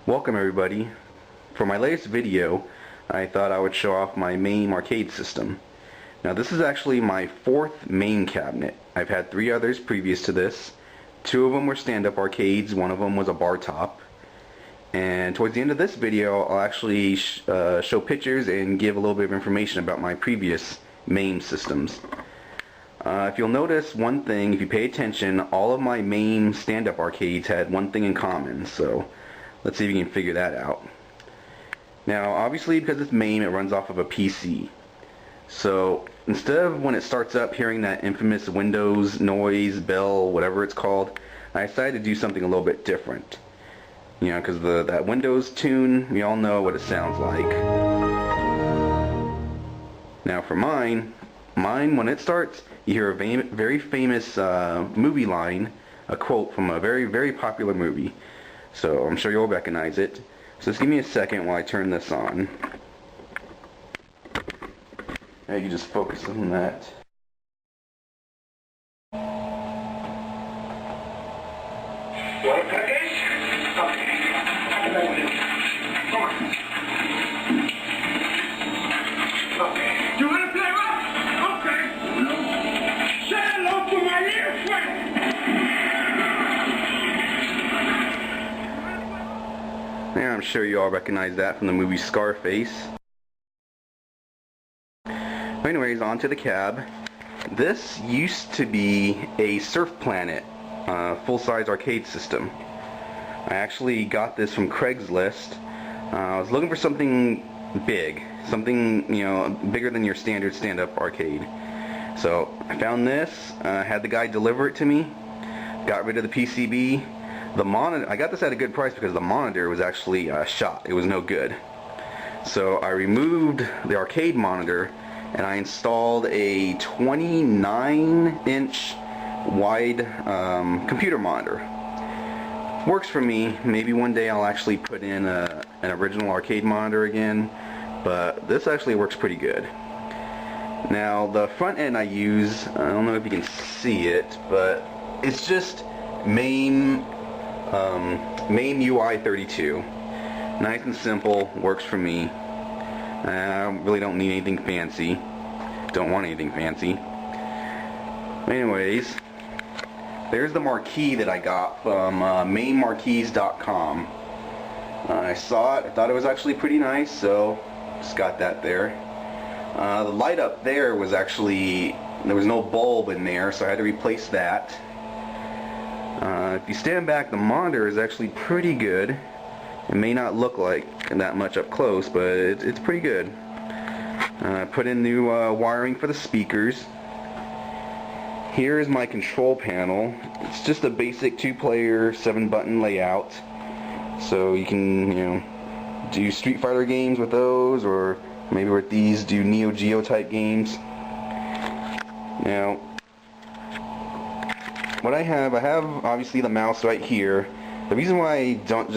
Welcome everybody. For my latest video, I thought I would show off my MAME arcade system. Now this is actually my fourth MAME cabinet. I've had 3 others previous to this. 2 of them were stand-up arcades, 1 of them was a bar top. And towards the end of this video, I'll actually show pictures and give a little bit of information about my previous MAME systems. If you'll notice one thing, if you pay attention, all of my MAME stand-up arcades had one thing in common, so let's see if you can figure that out. Now obviously because it's MAME, it runs off of a PC. So instead of when it starts up hearing that infamous Windows noise, bell, whatever it's called, I decided to do something a little bit different. You know, because that Windows tune, we all know what it sounds like. Now for mine when it starts, you hear a very famous movie line, a quote from a very, very popular movie. So I'm sure you'll recognize it. So just give me a second while I turn this on. And you can just focus on that. What package? Okay. Come on. Okay. You wanna play rough? Okay. Say hello to my little friend. Yeah, I'm sure you all recognize that from the movie Scarface. Anyways, on to the cab. This used to be a Surf Planet full-size arcade system. I actually got this from Craigslist. I was looking for something big, something, you know, bigger than your standard stand-up arcade. So I found this, had the guy deliver it to me, got rid of the PCB. The monitor, I got this at a good price because the monitor was actually shot. It was no good. So I removed the arcade monitor and I installed a 29-inch wide computer monitor. Works for me. Maybe one day I'll actually put in an original arcade monitor again, but this actually works pretty good. Now the front end I use, I don't know if you can see it, but it's just MAME UI 32. Nice and simple, works for me. I really don't need anything fancy. Don't want anything fancy. Anyways, there's the marquee that I got from MAMEmarquees.com. I saw it, I thought it was actually pretty nice, so just got that there. The light up there was actually, there was no bulb in there, so I had to replace that. If you stand back, the monitor is actually pretty good. It may not look like that much up close, but it's pretty good. Put in new wiring for the speakers. Here is my control panel. It's just a basic 2-player 7-button layout. So you can, you know, do Street Fighter games with those, or maybe with these do Neo Geo type games. Now, what I have obviously the mouse right here. The reason why I don't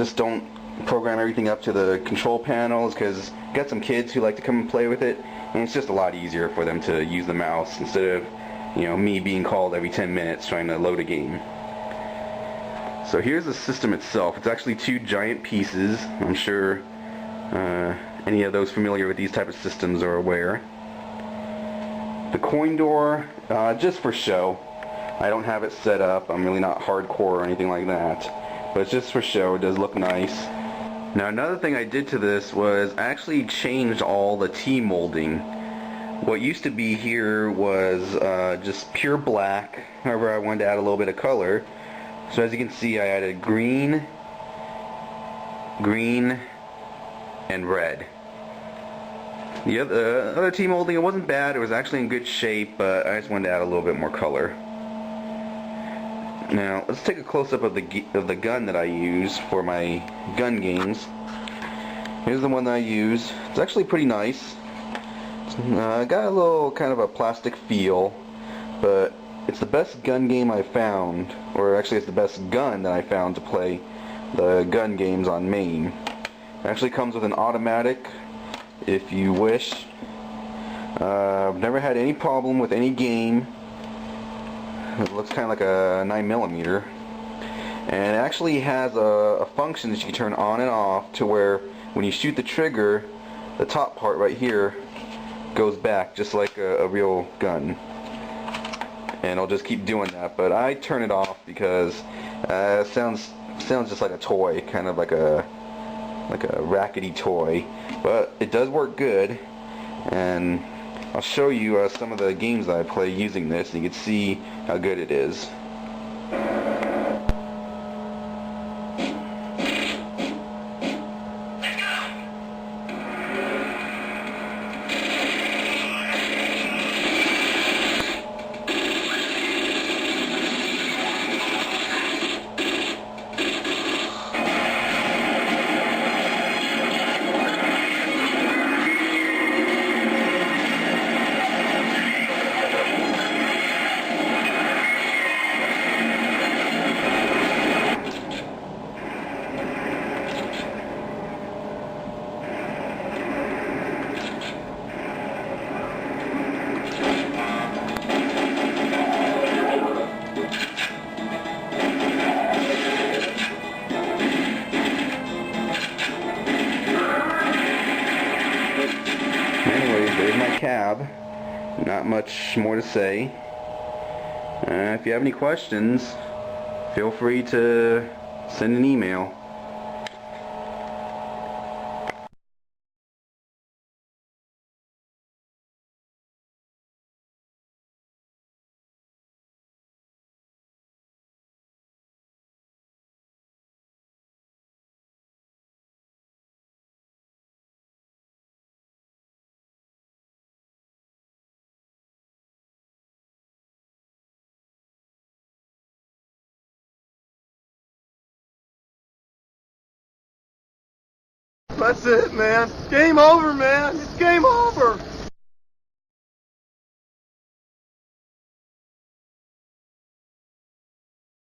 program everything up to the control panel is because I've got some kids who like to come and play with it, and it's just a lot easier for them to use the mouse instead of, you know, me being called every 10 minutes trying to load a game. So here's the system itself. It's actually 2 giant pieces. I'm sure any of those familiar with these type of systems are aware. The coin door, just for show. I don't have it set up. I'm really not hardcore or anything like that. But it's just for show. It does look nice. Now another thing I did to this was I actually changed all the T-molding. What used to be here was just pure black. However, I wanted to add a little bit of color. So as you can see, I added green, and red. The other T-molding, it wasn't bad. It was actually in good shape, but I just wanted to add a little bit more color. Now let's take a close-up of the gun that I use for my gun games. Here's the one that I use. It's actually pretty nice. Got a little kind of a plastic feel, but it's the best gun game I found, or actually it's the best gun that I found to play the gun games on MAME. It actually comes with an automatic if you wish. I've never had any problem with any game. It looks kind of like a 9mm. And it actually has a function that you can turn on and off to where when you shoot the trigger, the top part right here goes back just like a real gun. And it'll just keep doing that, but I turn it off because it sounds just like a toy, kind of like a rackety toy, but it does work good. And I'll show you some of the games that I play using this, and you can see how good it is. Anyways, there's my cab. Not much more to say. If you have any questions, feel free to send an email. That's it, man. Game over, man. It's game over.